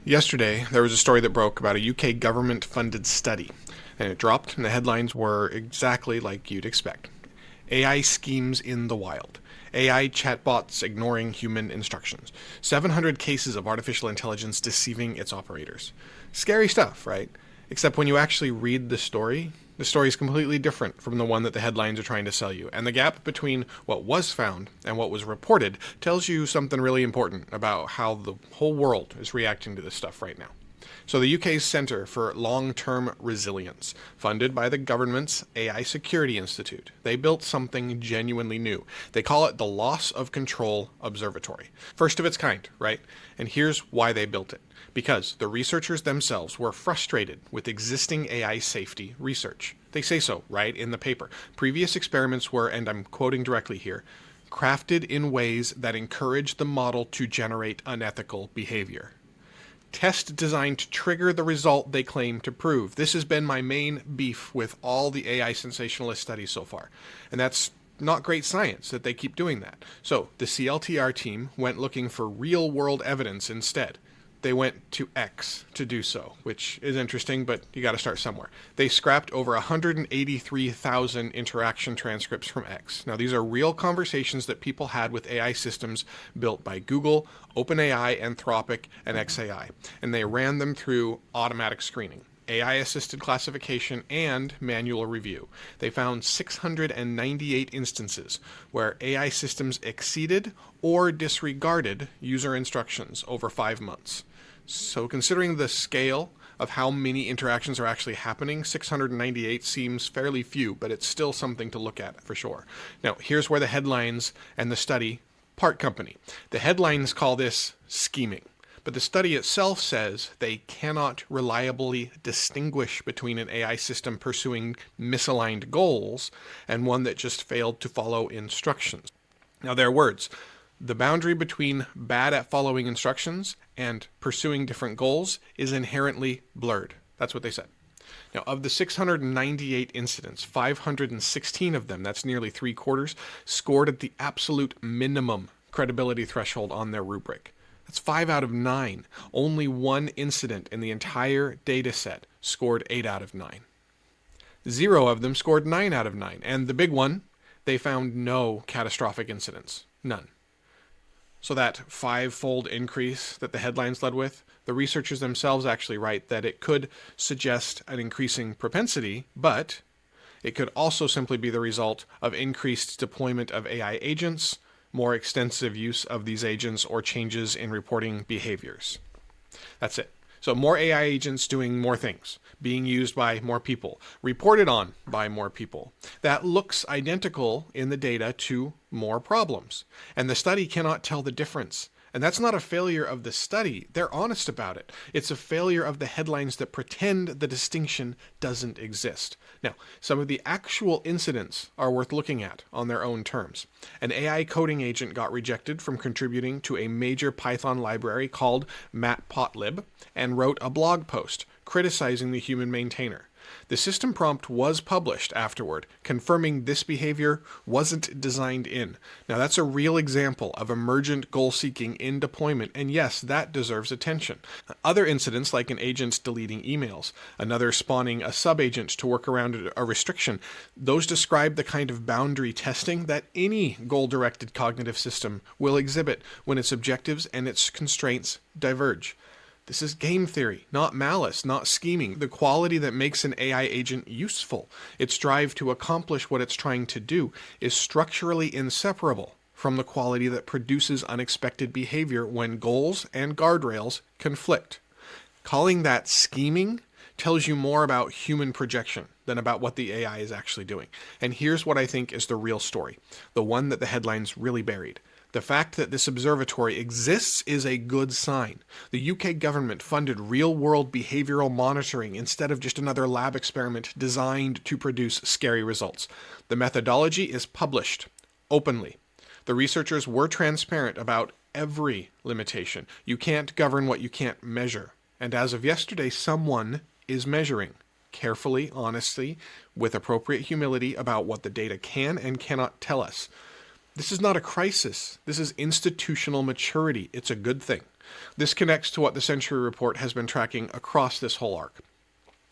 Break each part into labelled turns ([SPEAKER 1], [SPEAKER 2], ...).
[SPEAKER 1] Yesterday, there was a story that broke about a UK government-funded study, and it dropped, and the headlines were exactly like you'd expect. AI schemes in the wild. AI chatbots ignoring human instructions. 700 cases of artificial intelligence deceiving its operators. Scary stuff, right? Except when you actually read the story is completely different from the one that the headlines are trying to sell you. And the gap between what was found and what was reported tells you something really important about how the whole world is reacting to this stuff right now. So the UK's Centre for Long-Term Resilience, funded by the government's AI Security Institute, they built something genuinely new. They call it the Loss of Control Observatory. First of its kind, right? And here's why they built it. Because the researchers themselves were frustrated with existing AI safety research. They say so, right, in the paper. Previous experiments were, and I'm quoting directly here, crafted in ways that encourage the model to generate unethical behavior. Test designed to trigger the result they claim to prove. This has been my main beef with all the AI sensationalist studies so far. And that's not great science that they keep doing that. So the CLTR team went looking for real-world evidence instead. They went to X to do so, which is interesting, but you got to start somewhere. They scrapped over 183,000 interaction transcripts from X. Now, these are real conversations that people had with AI systems built by Google, OpenAI, Anthropic, and XAI, and they ran them through automatic screening, AI-assisted classification, and manual review. They found 698 instances where AI systems exceeded or disregarded user instructions over 5 months. So considering the scale of how many interactions are actually happening, 698 seems fairly few, but it's still something to look at for sure. Now, here's where the headlines and the study part company. The headlines call this scheming, but the study itself says they cannot reliably distinguish between an AI system pursuing misaligned goals and one that just failed to follow instructions. Now, their words. The boundary between bad at following instructions and pursuing different goals is inherently blurred. That's what they said. Now, of the 698 incidents, 516 of them, that's nearly 3/4, scored at the absolute minimum credibility threshold on their rubric. That's 5 out of 9. Only one incident in the entire data set scored 8 out of 9. 0 of them scored 9 out of 9. And the big one, they found no catastrophic incidents. None. So that 5-fold increase that the headlines led with, the researchers themselves actually write that it could suggest an increasing propensity, but it could also simply be the result of increased deployment of AI agents, more extensive use of these agents, or changes in reporting behaviors. That's it. So more AI agents doing more things, being used by more people, reported on by more people. That looks identical in the data to more problems. And the study cannot tell the difference. And that's not a failure of the study. They're honest about it. It's a failure of the headlines that pretend the distinction doesn't exist. Now, some of the actual incidents are worth looking at on their own terms. An AI coding agent got rejected from contributing to a major Python library called matplotlib and wrote a blog post criticizing the human maintainer. The system prompt was published afterward, confirming this behavior wasn't designed in. Now that's a real example of emergent goal-seeking in deployment, and yes, that deserves attention. Other incidents, like an agent deleting emails, another spawning a sub-agent to work around a restriction, those describe the kind of boundary testing that any goal-directed cognitive system will exhibit when its objectives and its constraints diverge. This is game theory, not malice, not scheming. The quality that makes an AI agent useful, its drive to accomplish what it's trying to do, is structurally inseparable from the quality that produces unexpected behavior when goals and guardrails conflict. Calling that scheming tells you more about human projection than about what the AI is actually doing. And here's what I think is the real story, the one that the headlines really buried. The fact that this observatory exists is a good sign. The UK government funded real-world behavioral monitoring instead of just another lab experiment designed to produce scary results. The methodology is published openly. The researchers were transparent about every limitation. You can't govern what you can't measure. And as of yesterday, someone is measuring carefully, honestly, with appropriate humility about what the data can and cannot tell us. This is not a crisis. This is institutional maturity. It's a good thing. This connects to what the Century Report has been tracking across this whole arc.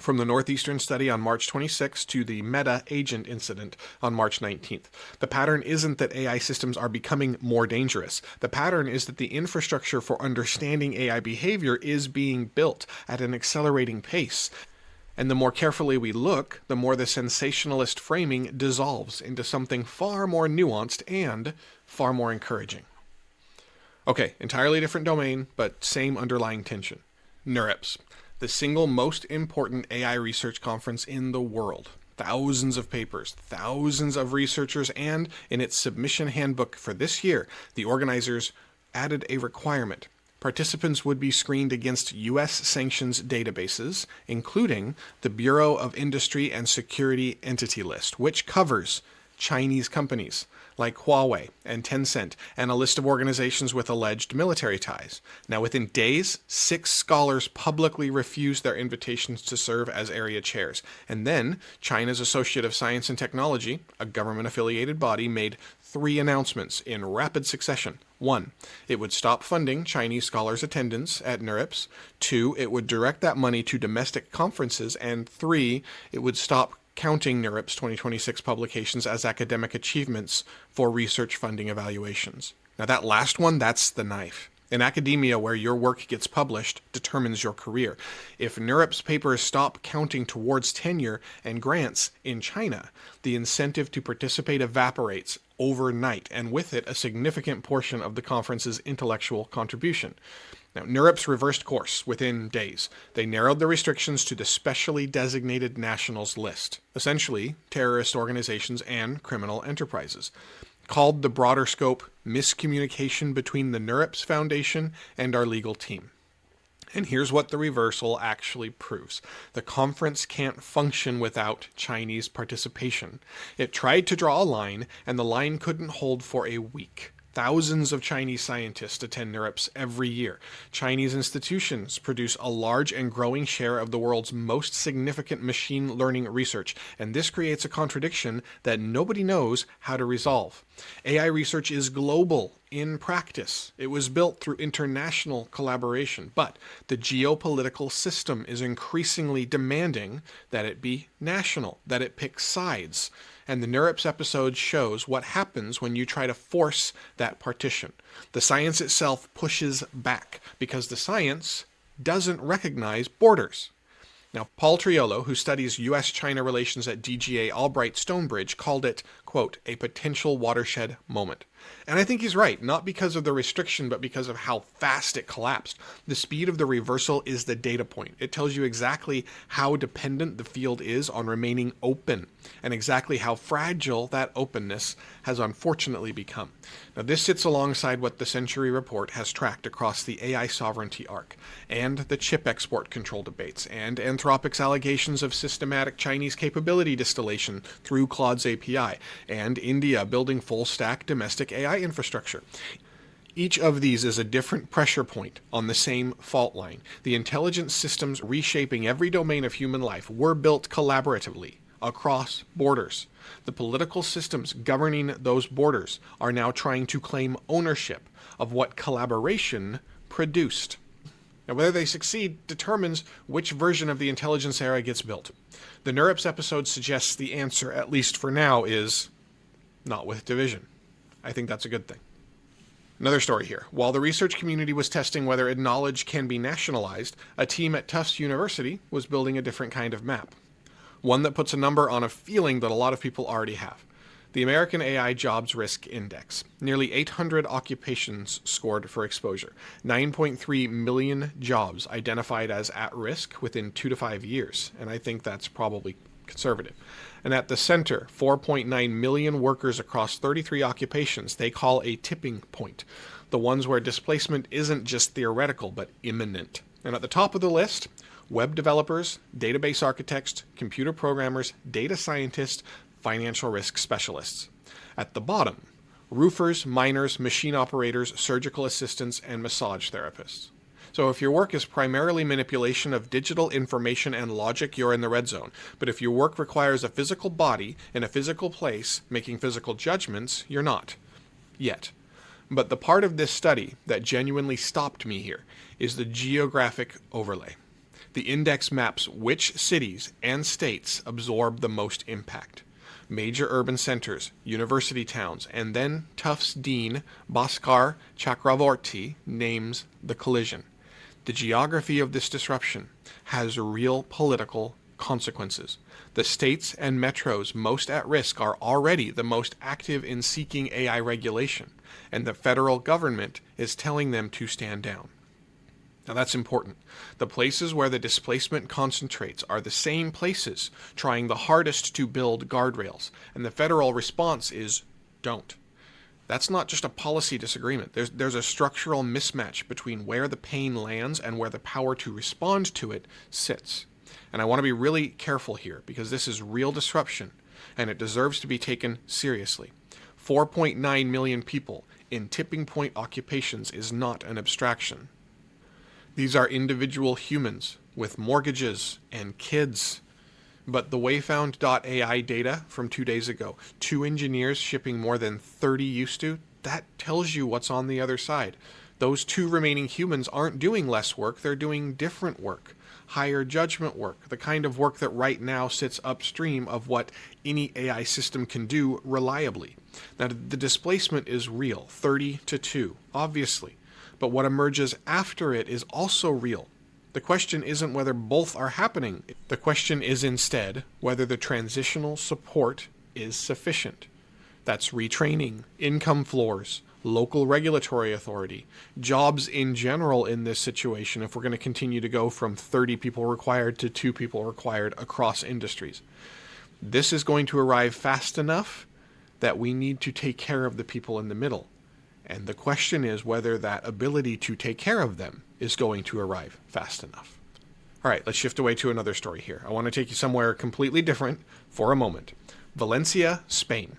[SPEAKER 1] From the Northeastern study on March 26 to the Meta agent incident on March 19th. The pattern isn't that AI systems are becoming more dangerous. The pattern is that the infrastructure for understanding AI behavior is being built at an accelerating pace. And the more carefully we look, the more the sensationalist framing dissolves into something far more nuanced and far more encouraging. Okay, entirely different domain, but same underlying tension. NeurIPS, the single most important AI research conference in the world. Thousands of papers, thousands of researchers, and in its submission handbook for this year, the organizers added a requirement. Participants would be screened against U.S. sanctions databases, including the Bureau of Industry and Security Entity List, which covers Chinese companies like Huawei and Tencent, and a list of organizations with alleged military ties. Now, within days, 6 scholars publicly refused their invitations to serve as area chairs. And then, China's Associate of Science and Technology, a government-affiliated body, made 3 announcements in rapid succession. 1, it would stop funding Chinese scholars' attendance at NeurIPS. 2, it would direct that money to domestic conferences. And 3, it would stop counting NeurIPS 2026 publications as academic achievements for research funding evaluations. Now that last one, that's the knife. In academia, where your work gets published determines your career. If NeurIPS papers stop counting towards tenure and grants in China, the incentive to participate evaporates overnight, and with it a significant portion of the conference's intellectual contribution. Now, NeurIPS reversed course within days. They narrowed the restrictions to the specially designated nationals list, essentially terrorist organizations and criminal enterprises, called the broader scope miscommunication between the NeurIPS Foundation and our legal team. And here's what the reversal actually proves. The conference can't function without Chinese participation. It tried to draw a line, and the line couldn't hold for a week. Thousands of Chinese scientists attend NeurIPS every year. Chinese institutions produce a large and growing share of the world's most significant machine learning research, and this creates a contradiction that nobody knows how to resolve. AI research is global in practice. It was built through international collaboration, but the geopolitical system is increasingly demanding that it be national, that it pick sides. And the NeurIPS episode shows what happens when you try to force that partition. The science itself pushes back because the science doesn't recognize borders. Now, Paul Triolo, who studies U.S.-China relations at DGA Albright-Stonebridge, called it, quote, a potential watershed moment. And I think he's right, not because of the restriction, but because of how fast it collapsed. The speed of the reversal is the data point. It tells you exactly how dependent the field is on remaining open, and exactly how fragile that openness has unfortunately become. Now, this sits alongside what the Century Report has tracked across the AI sovereignty arc, and the chip export control debates, and Anthropic's allegations of systematic Chinese capability distillation through Claude's API, and India building full-stack domestic AI infrastructure. Each of these is a different pressure point on the same fault line. The intelligence systems reshaping every domain of human life were built collaboratively across borders. The political systems governing those borders are now trying to claim ownership of what collaboration produced. Now, whether they succeed determines which version of the intelligence era gets built. The NeurIPS episode suggests the answer, at least for now, is not with division. I think that's a good thing. Another story here. While the research community was testing whether knowledge can be nationalized, a team at Tufts University was building a different kind of map. One that puts a number on a feeling that a lot of people already have. The American AI Jobs Risk Index. Nearly 800 occupations scored for exposure. 9.3 million jobs identified as at risk within 2 to 5 years. And I think that's probably conservative. And at the center, 4.9 million workers across 33 occupations they call a tipping point. The ones where displacement isn't just theoretical, but imminent. And at the top of the list, web developers, database architects, computer programmers, data scientists, financial risk specialists. At the bottom, roofers, miners, machine operators, surgical assistants, and massage therapists. So if your work is primarily manipulation of digital information and logic, you're in the red zone. But if your work requires a physical body in a physical place making physical judgments, you're not. Yet. But the part of this study that genuinely stopped me here is the geographic overlay. The index maps which cities and states absorb the most impact. Major urban centers, university towns, and then Tufts Dean Bhaskar Chakravorty names the collision. The geography of this disruption has real political consequences. The states and metros most at risk are already the most active in seeking AI regulation, and the federal government is telling them to stand down. Now that's important. The places where the displacement concentrates are the same places trying the hardest to build guardrails, and the federal response is don't. That's not just a policy disagreement. There's a structural mismatch between where the pain lands and where the power to respond to it sits. And I want to be really careful here because this is real disruption and it deserves to be taken seriously. 4.9 million people in tipping point occupations is not an abstraction. These are individual humans with mortgages and kids. But the Wayfound.ai data from 2 days ago, 2 engineers shipping more than 30 used to, that tells you what's on the other side. Those 2 remaining humans aren't doing less work, they're doing different work. Higher judgment work, the kind of work that right now sits upstream of what any AI system can do reliably. Now, the displacement is real, 30 to 2, obviously. But what emerges after it is also real. The question isn't whether both are happening. The question is instead whether the transitional support is sufficient. That's retraining, income floors, local regulatory authority, jobs in general in this situation if we're going to continue to go from 30 people required to 2 people required across industries. This is going to arrive fast enough that we need to take care of the people in the middle. And the question is whether that ability to take care of them is going to arrive fast enough. All right, let's shift away to another story here. I want to take you somewhere completely different for a moment. Valencia, Spain.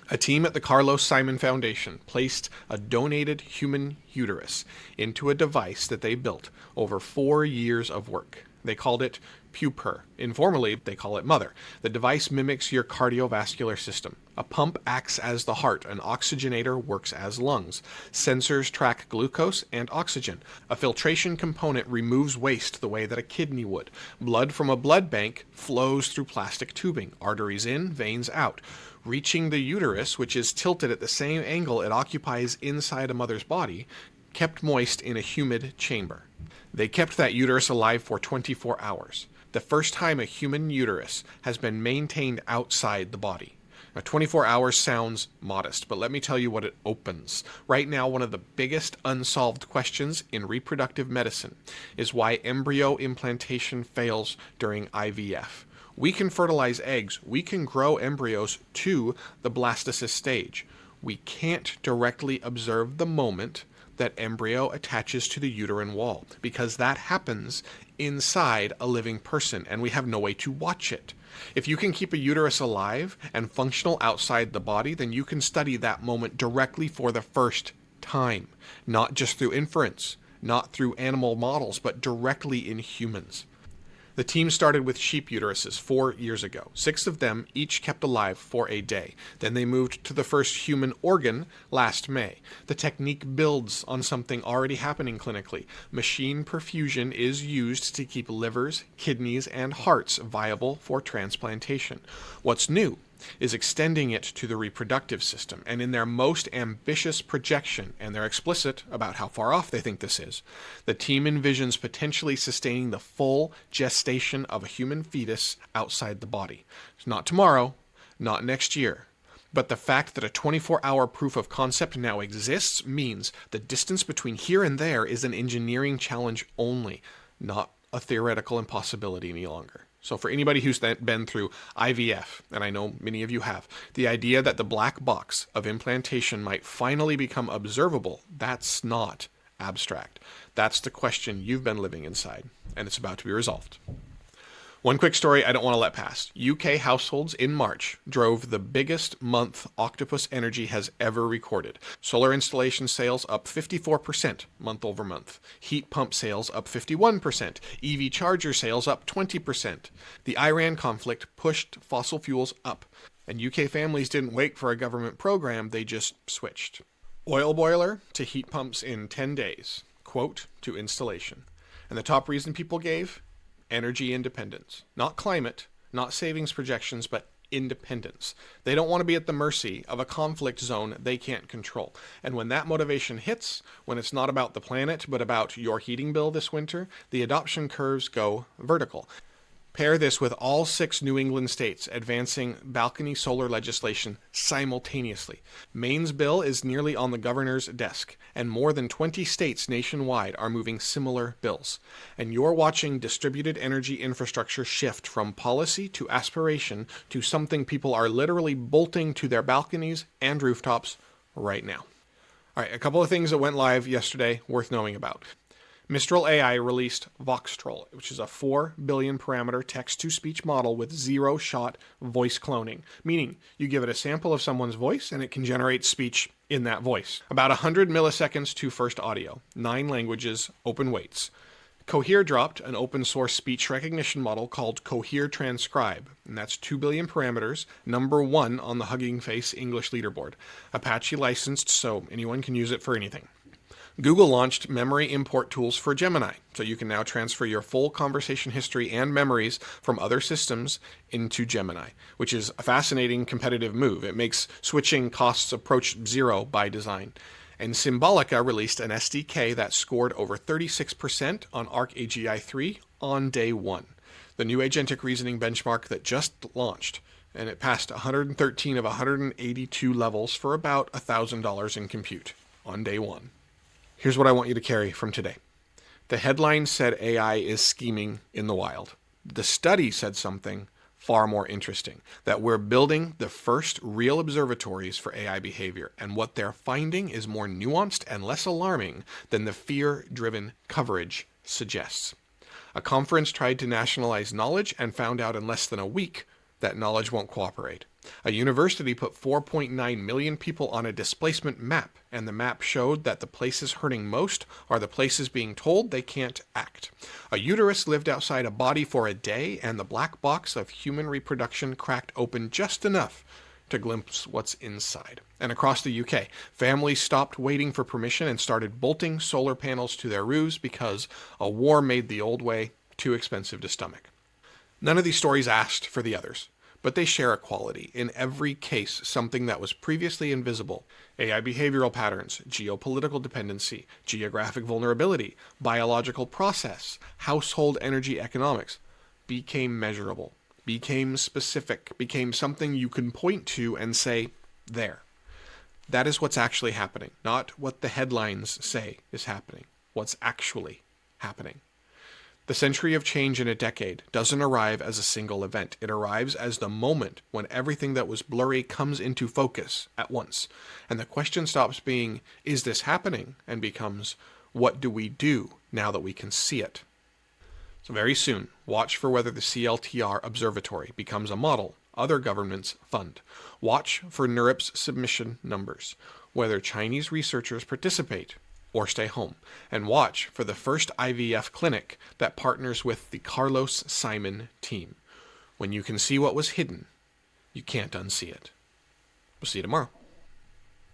[SPEAKER 1] A team at the Carlos Simon Foundation placed a donated human uterus into a device that they built over 4 years of work. They called it Puper. Informally, they call it Mother. The device mimics your cardiovascular system. A pump acts as the heart. An oxygenator works as lungs. Sensors track glucose and oxygen. A filtration component removes waste the way that a kidney would. Blood from a blood bank flows through plastic tubing. Arteries in, veins out. Reaching the uterus, which is tilted at the same angle it occupies inside a mother's body, kept moist in a humid chamber. They kept that uterus alive for 24 hours. The first time a human uterus has been maintained outside the body. Now, 24 hours sounds modest, but let me tell you what it opens. Right now, one of the biggest unsolved questions in reproductive medicine is why embryo implantation fails during IVF. We can fertilize eggs. We can grow embryos to the blastocyst stage. We can't directly observe the moment that embryo attaches to the uterine wall because that happens inside a living person and we have no way to watch it. If you can keep a uterus alive and functional outside the body, then you can study that moment directly for the first time, not just through inference, not through animal models, but directly in humans. The team started with sheep uteruses 4 years ago. 6 of them each kept alive for a day. Then they moved to the first human organ last May. The technique builds on something already happening clinically. Machine perfusion is used to keep livers, kidneys, and hearts viable for transplantation. What's new is extending it to the reproductive system, and in their most ambitious projection, and they're explicit about how far off they think this is, the team envisions potentially sustaining the full gestation of a human fetus outside the body. Not tomorrow, not next year, but the fact that a 24-hour proof of concept now exists means the distance between here and there is an engineering challenge only, not a theoretical impossibility any longer. So for anybody who's been through IVF, and I know many of you have, the idea that the black box of implantation might finally become observable, that's not abstract. That's the question you've been living inside, and it's about to be resolved. One quick story I don't want to let pass. UK households in March drove the biggest month Octopus Energy has ever recorded. Solar installation sales up 54% month over month. Heat pump sales up 51%. EV charger sales up 20%. The Iran conflict pushed fossil fuels up. And UK families didn't wait for a government program, they just switched. Oil boiler to heat pumps in 10 days, quote, to installation. And the top reason people gave? Energy independence. Not climate, not savings projections, but independence. They don't want to be at the mercy of a conflict zone they can't control. And when that motivation hits, when it's not about the planet, but about your heating bill this winter, the adoption curves go vertical. Pair this with all 6 New England states advancing balcony solar legislation simultaneously. Maine's bill is nearly on the governor's desk, and more than 20 states nationwide are moving similar bills. And you're watching distributed energy infrastructure shift from policy to aspiration to something people are literally bolting to their balconies and rooftops right now. All right, a couple of things that went live yesterday worth knowing about. Mistral AI released Voxtrol, which is a 4 billion parameter text-to-speech model with 0-shot voice cloning, meaning you give it a sample of someone's voice and it can generate speech in that voice. About 100 milliseconds to first audio, 9 languages, open weights. Cohere dropped an open source speech recognition model called Cohere Transcribe, and that's 2 billion parameters, number 1 on the Hugging Face English leaderboard. Apache licensed, so anyone can use it for anything. Google launched memory import tools for Gemini, so you can now transfer your full conversation history and memories from other systems into Gemini, which is a fascinating competitive move. It makes switching costs approach zero by design. And Symbolica released an SDK that scored over 36% on ArcAGI 3 on day 1, the new agentic reasoning benchmark that just launched, and it passed 113 of 182 levels for about $1,000 in compute on day 1. Here's what I want you to carry from today. The headline said AI is scheming in the wild. The study said something far more interesting, that we're building the first real observatories for AI behavior, and what they're finding is more nuanced and less alarming than the fear-driven coverage suggests. A conference tried to nationalize knowledge and found out in less than a week that knowledge won't cooperate. A university put 4.9 million people on a displacement map, and the map showed that the places hurting most are the places being told they can't act. A uterus lived outside a body for a day, and the black box of human reproduction cracked open just enough to glimpse what's inside. And across the UK, families stopped waiting for permission and started bolting solar panels to their roofs because a war made the old way too expensive to stomach. None of these stories asked for the others, but they share a quality. In every case, something that was previously invisible, AI behavioral patterns, geopolitical dependency, geographic vulnerability, biological process, household energy economics, became measurable, became specific, became something you can point to and say, there. That is what's actually happening, not what the headlines say is happening, what's actually happening. The century of change in a decade doesn't arrive as a single event. It arrives as the moment when everything that was blurry comes into focus at once. And the question stops being, is this happening? And becomes, what do we do now that we can see it? So very soon, watch for whether the CLTR observatory becomes a model other governments fund. Watch for NeurIPS submission numbers, whether Chinese researchers participate or stay home, and watch for the first IVF clinic that partners with the Carlos Simon team. When you can see what was hidden, you can't unsee it. We'll see you tomorrow.